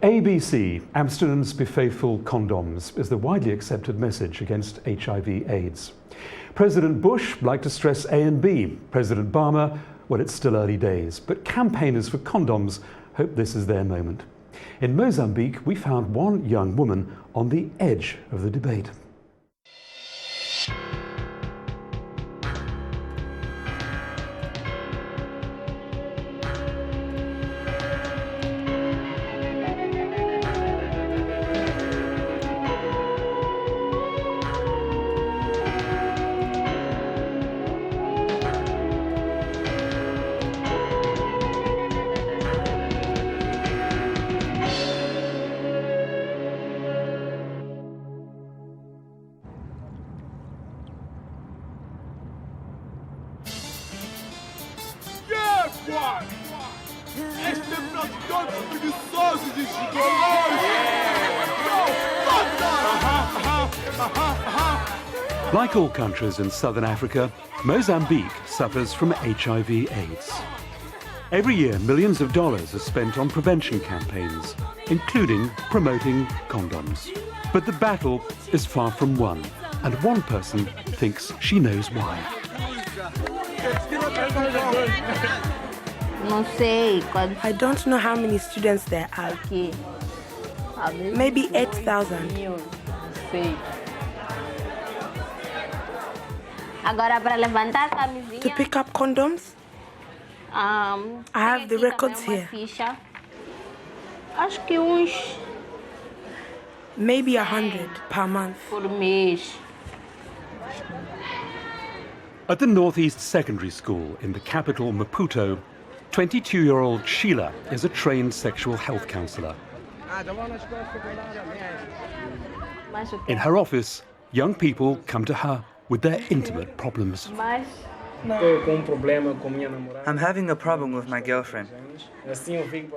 ABC, abstinence be faithful, condoms, is the widely accepted message against HIV/AIDS. President Bush liked to stress A and B. President Obama, well, it's still early days, but campaigners for condoms hope this is their moment. In Mozambique, we found one young woman on the edge of the debate. Like all countries in southern Africa, Mozambique suffers from HIV/AIDS. Every year, millions of dollars are spent on prevention campaigns, including promoting condoms. But the battle is far from won, and one person thinks she knows why. I don't know how many students there are. Maybe 8,000. To pick up condoms? I have the records here. Maybe 100 per month. At the Northeast Secondary School in the capital Maputo, 22-year-old Sheila is a trained sexual health counselor. In her office, young people come to her with their intimate problems. I'm having a problem with my girlfriend.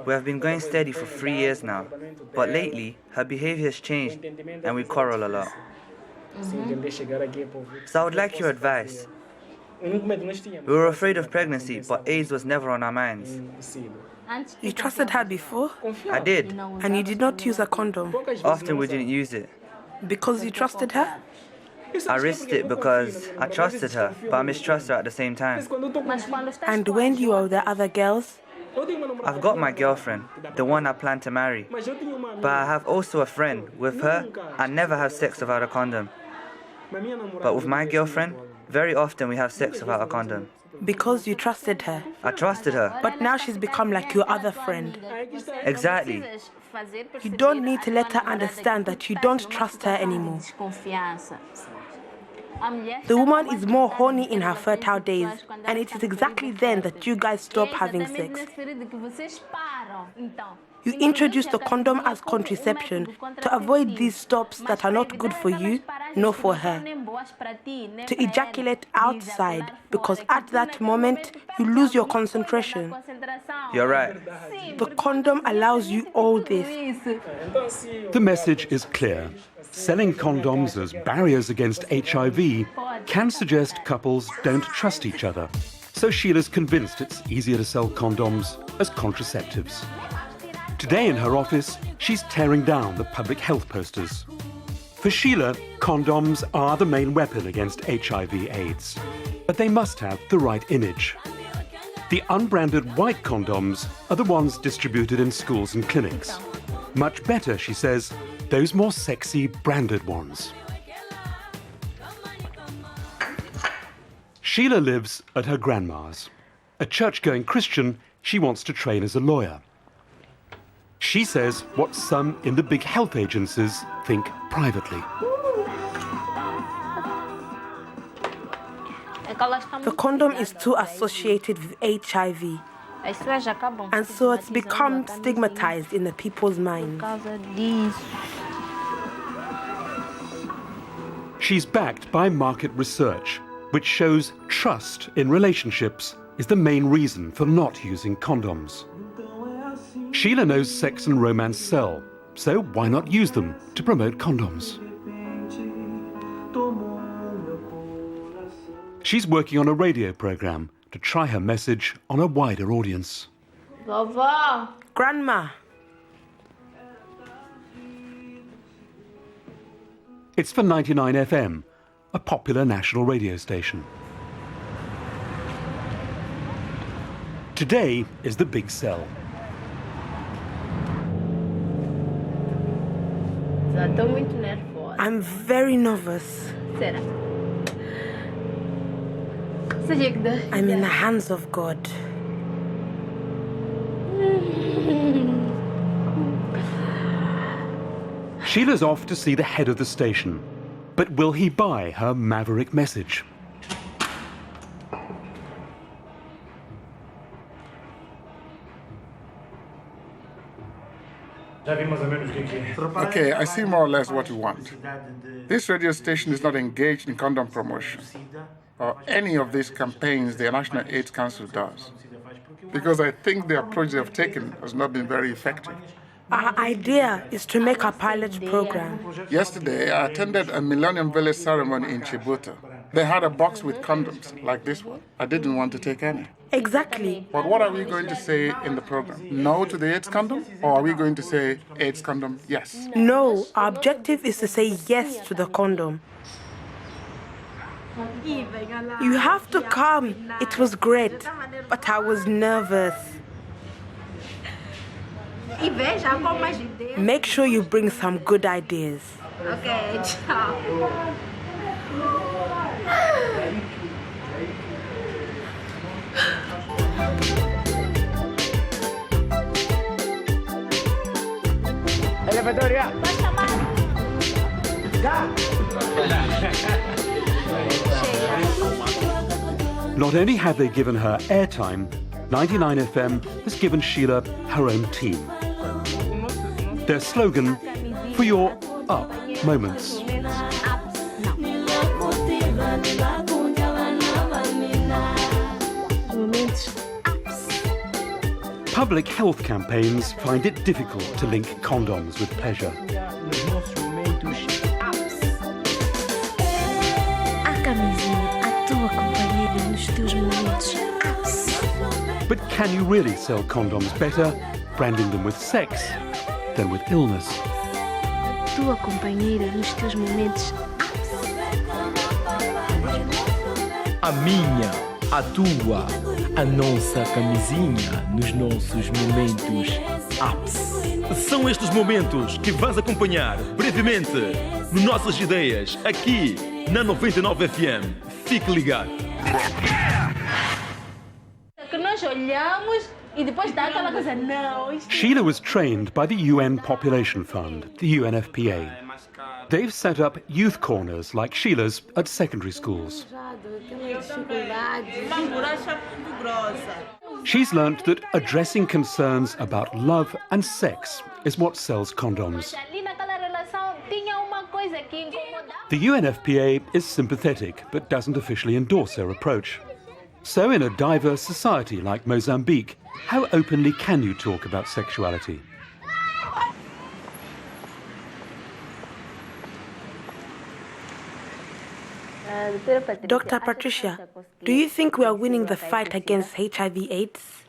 We have been going steady for 3 years now, but lately her behavior has changed and we quarrel a lot. So I would like your advice. We were afraid of pregnancy, but AIDS was never on our minds. You trusted her before? I did. And you did not use a condom? Often we didn't use it. Because you trusted her? I risked it because I trusted her, but I mistrust her at the same time. And when you were with the other girls? I've got my girlfriend, the one I plan to marry. But I have also a friend. With her, I never have sex without a condom. But with my girlfriend, very often we have sex without a condom. Because you trusted her? I trusted her. But now she's become like your other friend. Exactly. You don't need to let her understand that you don't trust her anymore. The woman is more horny in her fertile days, and it is exactly then that you guys stop having sex. You introduce the condom as contraception to avoid these stops that are not good for you, nor for her. To ejaculate outside, because at that moment, you lose your concentration. You're right. The condom allows you all this. The message is clear. Selling condoms as barriers against HIV can suggest couples don't trust each other. So Sheila's convinced it's easier to sell condoms as contraceptives. Today in her office, she's tearing down the public health posters. For Sheila, condoms are the main weapon against HIV/AIDS. But they must have the right image. The unbranded white condoms are the ones distributed in schools and clinics. Much better, she says, those more sexy branded ones. Sheila lives at her grandma's. A church-going Christian, she wants to train as a lawyer. She says what some in the big health agencies think privately. The condom is too associated with HIV. And so it's become stigmatized in the people's minds. She's backed by market research, which shows trust in relationships is the main reason for not using condoms. Sheila knows sex and romance sell, so why not use them to promote condoms? She's working on a radio program to try her message on a wider audience. Grandma, It's for 99 FM, a popular national radio station. Today is the big sell. I'm very nervous. I'm in the hands of God. Sheila's off to see the head of the station. But will he buy her maverick message? Okay, I see more or less what you want. This radio station is not engaged in condom promotion or any of these campaigns the National AIDS Council does, because I think the approach they have taken has not been very effective. Our idea is to make a pilot program. Yesterday, I attended a Millennium Village ceremony in Chibuta. They had a box with condoms, like this one. I didn't want to take any. Exactly. But what are we going to say in the program? No to the AIDS condom? Or are we going to say AIDS condom, yes? No, our objective is to say yes to the condom. You have to come. It was great, but I was nervous. Make sure you bring some good ideas. Okay, ciao. Elevatoria. Not only have they given her airtime, 99 FM has given Sheila her own team. Their slogan, for your up moments. Public health campaigns find it difficult to link condoms with pleasure. But can you really sell condoms better branding them with sex than with illness? Tua companheira nos teus momentos. A minha, a tua, a nossa camisinha nos nossos momentos ápice. São estes momentos que vais acompanhar brevemente nas nossas ideias aqui na 99 FM. Fique ligado. Que nós olhamos e depois dá aquela coisa, não. Sheila was trained by the UN Population Fund, the UNFPA. They've set up youth corners like Sheila's at secondary schools. She's learnt that addressing concerns about love and sex is what sells condoms. The UNFPA is sympathetic but doesn't officially endorse her approach. So in a diverse society like Mozambique, how openly can you talk about sexuality? Dr. Patricia, do you think we are winning the fight against HIV/AIDS?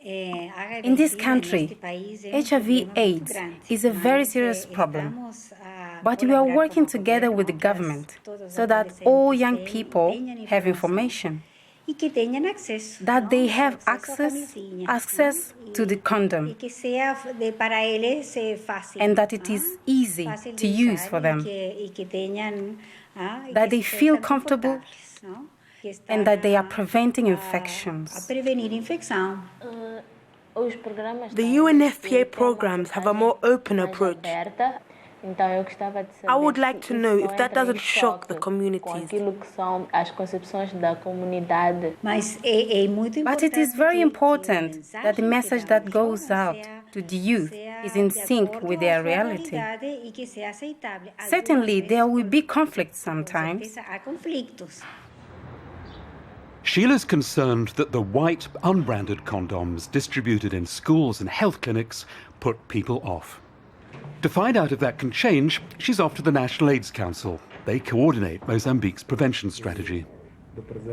In this country, HIV/AIDS is a very serious problem. But we are working together with the government so that all young people have information, that they have access to the condom, and that it is easy to use for them, that they feel comfortable, and that they are preventing infections. The UNFPA programs have a more open approach. I would like to know if that doesn't shock the communities. But it is very important that the message that goes out to the youth is in sync with their reality. Certainly, there will be conflicts sometimes. Sheila's concerned that the white, unbranded condoms distributed in schools and health clinics put people off. To find out if that can change, she's off to the National AIDS Council. They coordinate Mozambique's prevention strategy.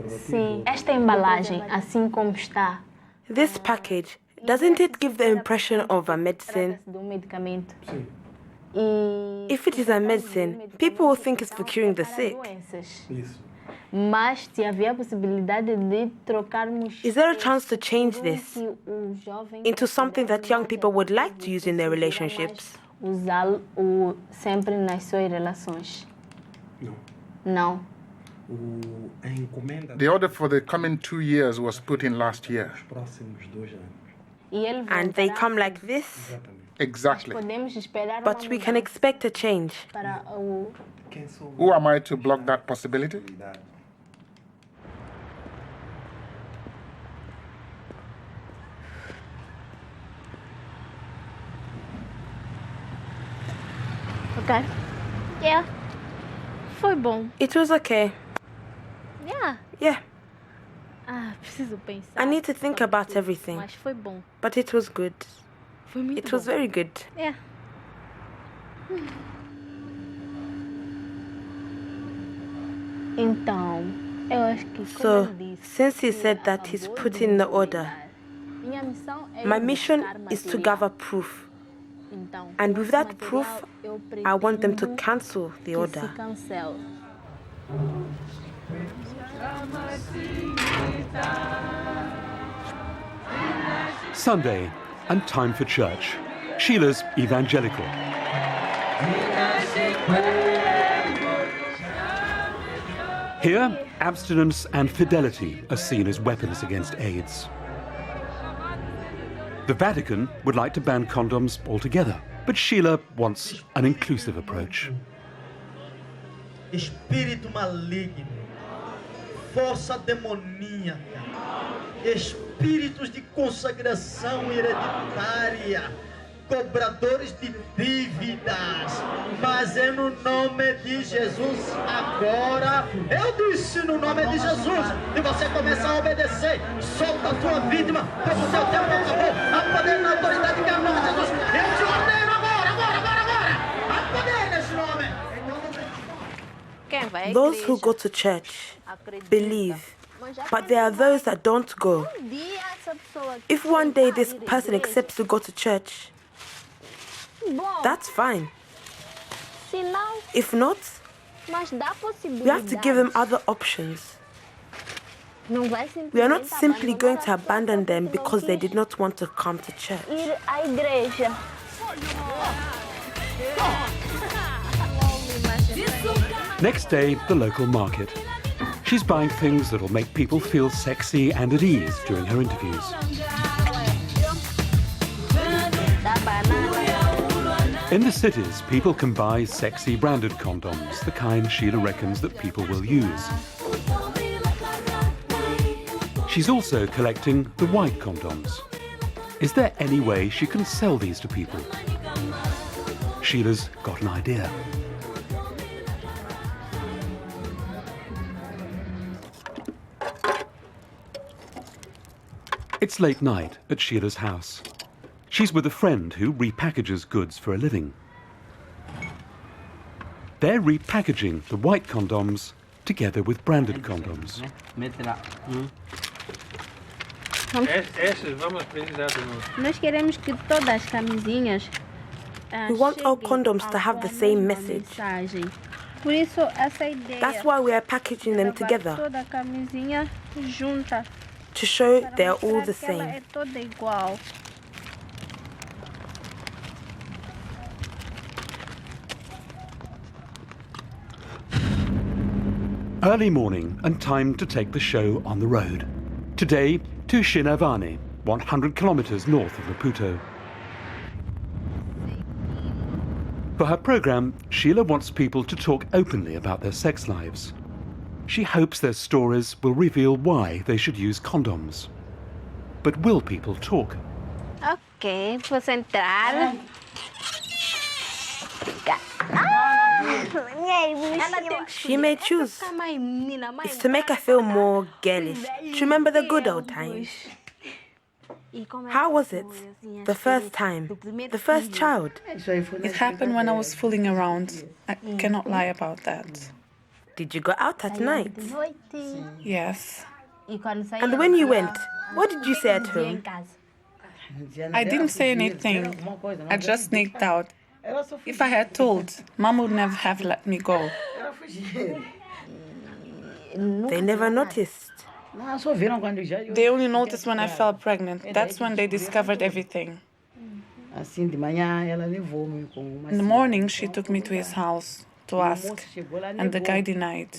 Sim, esta embalagem, assim como está. This package, doesn't it give the impression of a medicine? Do medicamento. If it is a medicine, people will think it's for curing the sick. Mas se havia a possibilidade de trocarmos Is there a chance to change this into something that young people would like to use in their relationships? Usá-lo sempre nas suas relações? Não. The order for the coming 2 years was put in last year. And they come like this? Exactly. Podemos esperar But we can expect a change. para o Who am I to block that possibility? Ok. Yeah. Foi bom. It was okay. Yeah. Yeah, Preciso pensar. I need to think about everything. Mas foi bom. But it was good. Foi muito It was bom. very good. Yeah. Então, eu acho que como So, eu disse, since he said that he's put in the order, minha missão é my mission buscar is to material. gather proof. Então, And with esse that material proof, eu I want them to pretendo cancel the que order. se cancele. Sunday, and time for church. Sheila's evangelical. Here, abstinence and fidelity are seen as weapons against AIDS. The Vatican would like to ban condoms altogether, but Sheila wants an inclusive approach. Espírito maligno, força demoníaca, espíritos de consagração hereditária, cobradores de dívidas, mas é no nome de Jesus agora. Eu disse no nome de Jesus, e você começa a obedecer. Solta a tua vítima, porque o teu tempo acabou. Há poder na autoridade que é o nome de Jesus. Eu te ordeno agora. Há poder nesse nome. Quem vai à Those who igreja go to church acredita. believe, Mas já but there are those that don't go. dia essa pessoa If one day this quer ir à person igreja, accepts to go to church, bom, that's fine. se não, If not, mas dá we have to give them possibilidade. other options. Não vai We are not simplesmente simply going to abandonar a pessoa abandon them porque não because they quis did not want to come to church. ir à igreja. Next day, the local market. She's buying things that'll make people feel sexy and at ease during her interviews. Dá banana. In the cities, people can buy sexy branded condoms, the kind Sheila reckons that people will use. She's also collecting the white condoms. Is there any way she can sell these to people? Sheila's got an idea. It's late night at Sheila's house. She's with a friend who repackages goods for a living. They're repackaging the white condoms together with branded condoms. Nós queremos que todas as camisinhas We want all condoms to have the same message. Por isso, essa ideia That's why we are packaging them together, toda a camisinha junta to show para they are all mostrar the que ela same. é toda igual. Early morning and time to take the show on the road. Today to Shinavani, 100 kilometers north of Maputo. For her program, Sheila wants people to talk openly about their sex lives. She hopes their stories will reveal why they should use condoms. But will people talk? Ok, posso entrar? She may choose. It's to make her feel more girlish, to remember the good old times. How was it? The first time? The first child? It happened when I was fooling around. I cannot lie about that. Did you go out at night? Yes. And when you went, what did you say at home? I didn't say anything. I just sneaked out If I had told, Mom would never have let me go. They never noticed. They only noticed when I fell pregnant. That's when they discovered everything. In the morning, she took me to his house to ask, and the guy denied.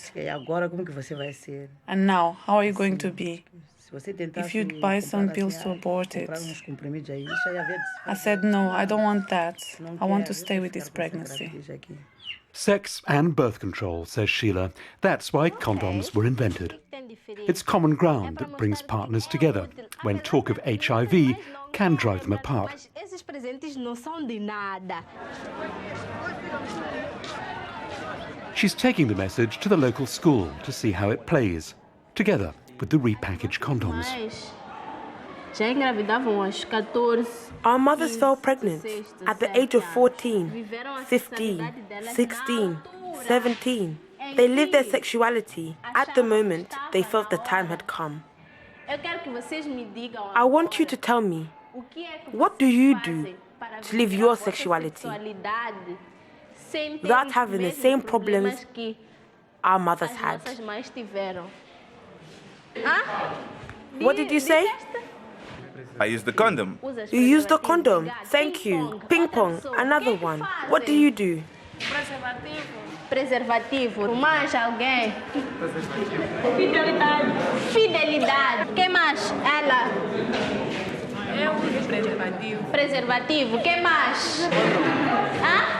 And now, how are you going to be? If you'd buy some pills to abort it. I said, no, I don't want that. I want to stay with this pregnancy. Sex and birth control, says Sheila. That's why condoms were invented. It's common ground that brings partners together when talk of HIV can drive them apart. She's taking the message to the local school to see how it plays, together with the repackaged condoms. Our mothers fell pregnant at the age of 14, 15, 16, 17. They lived their sexuality. At the moment, they felt the time had come. I want you to tell me, what do you do to live your sexuality without having the same problems our mothers had? What did you say? I use the condom. You use the condom. Thank you. Ping pong, another one. What do you do? Preservativo. Mais alguém? Fidelidade. Fidelidade. Quem mais? Ela. Eu uso preservativo. Preservativo. Quem mais?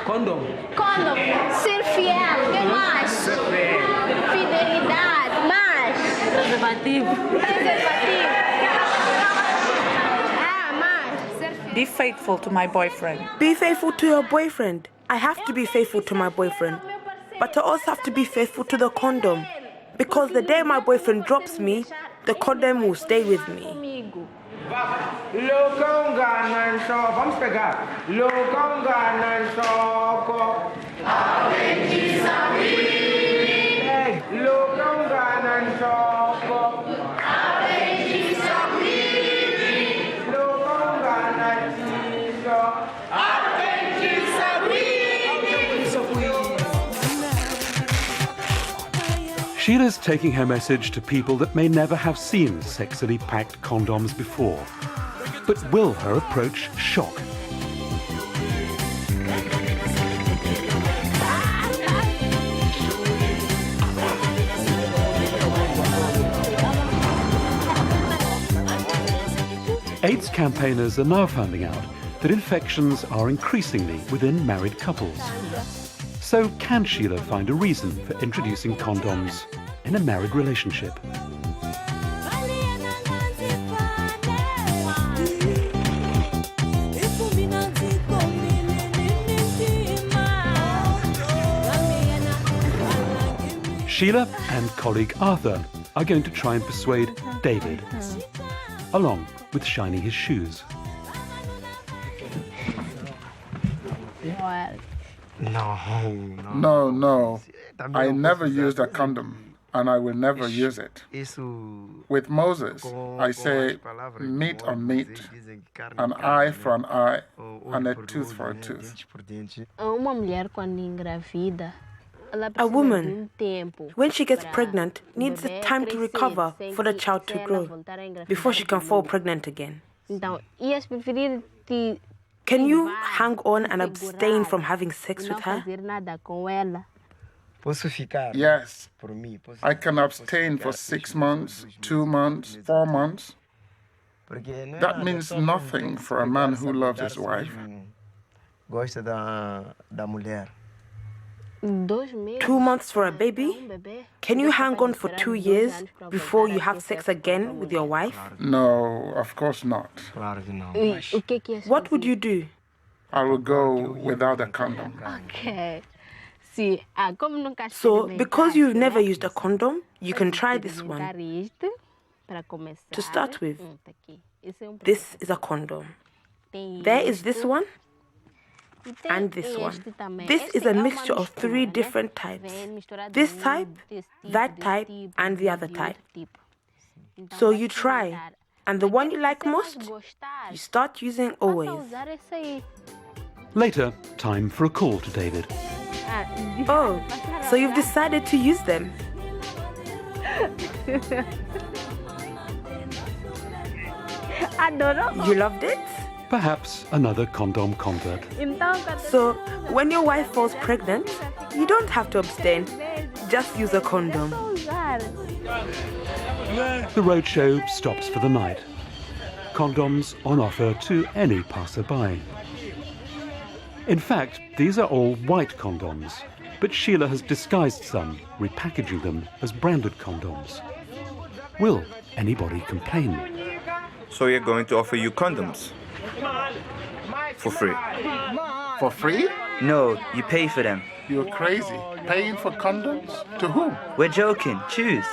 Condom. Condom. Ser fiel. Quem mais? Ser fiel. Fidelidade. Mais? Preservativo. Preservativo. Be faithful to my boyfriend. Be faithful to your boyfriend. I have to be faithful to my boyfriend. But I also have to be faithful to the condom. Because the day my boyfriend drops me, the condom will stay with me. Vamos pegar. Sheila's taking her message to people that may never have seen sexily packed condoms before. But will her approach shock? AIDS campaigners are now finding out that infections are increasingly within married couples. So can Sheila find a reason for introducing condoms in a married relationship? Sheila and colleague Arthur are going to try and persuade David, along with shining his shoes. No. I never used a condom, and I will never use it. With Moses, I say meat on meat, an eye for an eye, and a tooth for a tooth. A woman, when she gets pregnant, needs the time to recover for the child to grow before she can fall pregnant again. Can you hang on and abstain from having sex with her? Yes. I can abstain for 6 months, 2 months, 4 months. That means nothing for a man who loves his wife. 2 months for a baby? Can you hang on for 2 years before you have sex again with your wife? No, of course not. What would you do? I will go without a condom. Okay. So, because you've never used a condom, you can try this one. To start with, this is a condom. There is this one. And this one. This is a mixture of 3 different types. This type, that type, and the other type. So you try, and the one you like most, you start using always. Later, time for a call to David. Oh, so you've decided to use them? You loved it? Perhaps another condom convert. So, when your wife falls pregnant, you don't have to abstain. Just use a condom. The roadshow stops for the night. Condoms on offer to any passerby. In fact, these are all white condoms, but Sheila has disguised some, repackaging them as branded condoms. Will anybody complain? So we're going to offer you condoms. For free. For free? No, you pay for them. You're crazy. Paying for condoms? To whom? We're joking. Choose.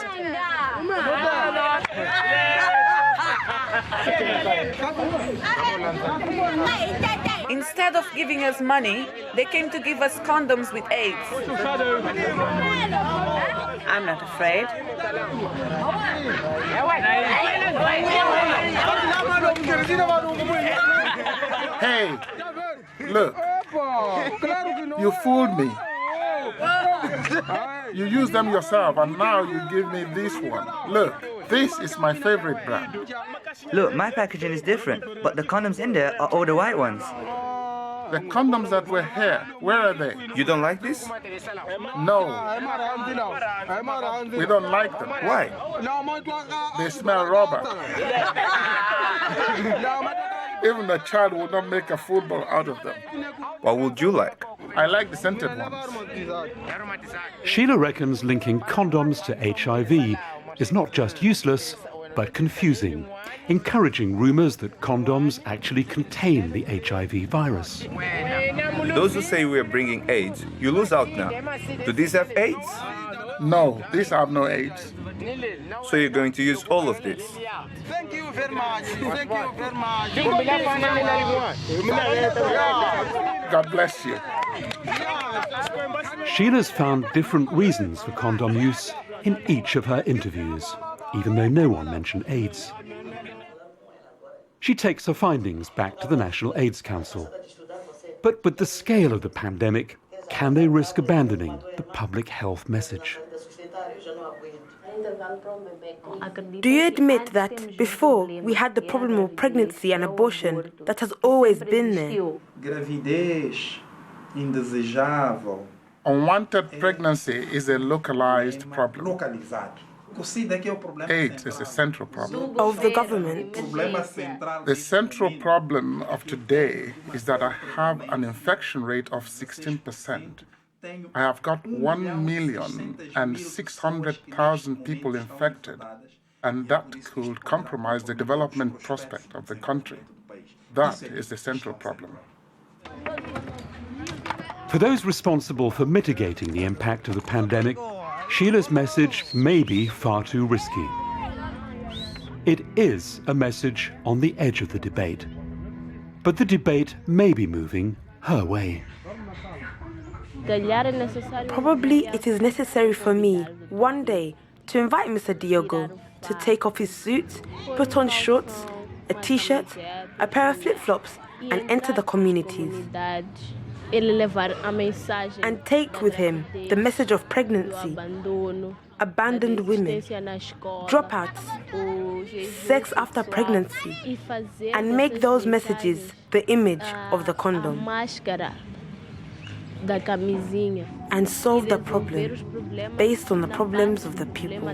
Instead of giving us money, they came to give us condoms with AIDS. I'm not afraid. Hey, look. You fooled me. You used them yourself, and now you give me this one. Look, this is my favorite brand. Look, my packaging is different, but the condoms in there are all the white ones. The condoms that were here, where are they? You don't like this? No. We don't like them. Why? They smell rubber. Even a child would not make a football out of them. What would you like? I like the scented ones. Sheila reckons linking condoms to HIV is not just useless, but confusing, encouraging rumours that condoms actually contain the HIV virus. Those who say we're bringing AIDS, you lose out now. Do these have AIDS? No, these have no AIDS. So you're going to use all of this? Thank you very much. Thank you very much. God bless you. Sheila's found different reasons for condom use in each of her interviews, even though no one mentioned AIDS. She takes her findings back to the National AIDS Council. But with the scale of the pandemic, can they risk abandoning the public health message? Do you admit that before we had the problem of pregnancy and abortion that has always been there? Gravidez indesejável. Unwanted pregnancy is a localized problem. AIDS is a central problem. Of the government? The central problem of today is that I have an infection rate of 16%. I have got 1,600,000 people infected, and that could compromise the development prospect of the country. That is the central problem. For those responsible for mitigating the impact of the pandemic, Sheila's message may be far too risky. It is a message on the edge of the debate, but the debate may be moving her way. Probably it is necessary for me, one day, to invite Mr. Diogo to take off his suit, put on shorts, a t-shirt, a pair of flip-flops, and enter the communities. And take with him the message of pregnancy, abandoned women, dropouts, sex after pregnancy, and make those messages the image of the condom. And solve the problem based on the problems of the people.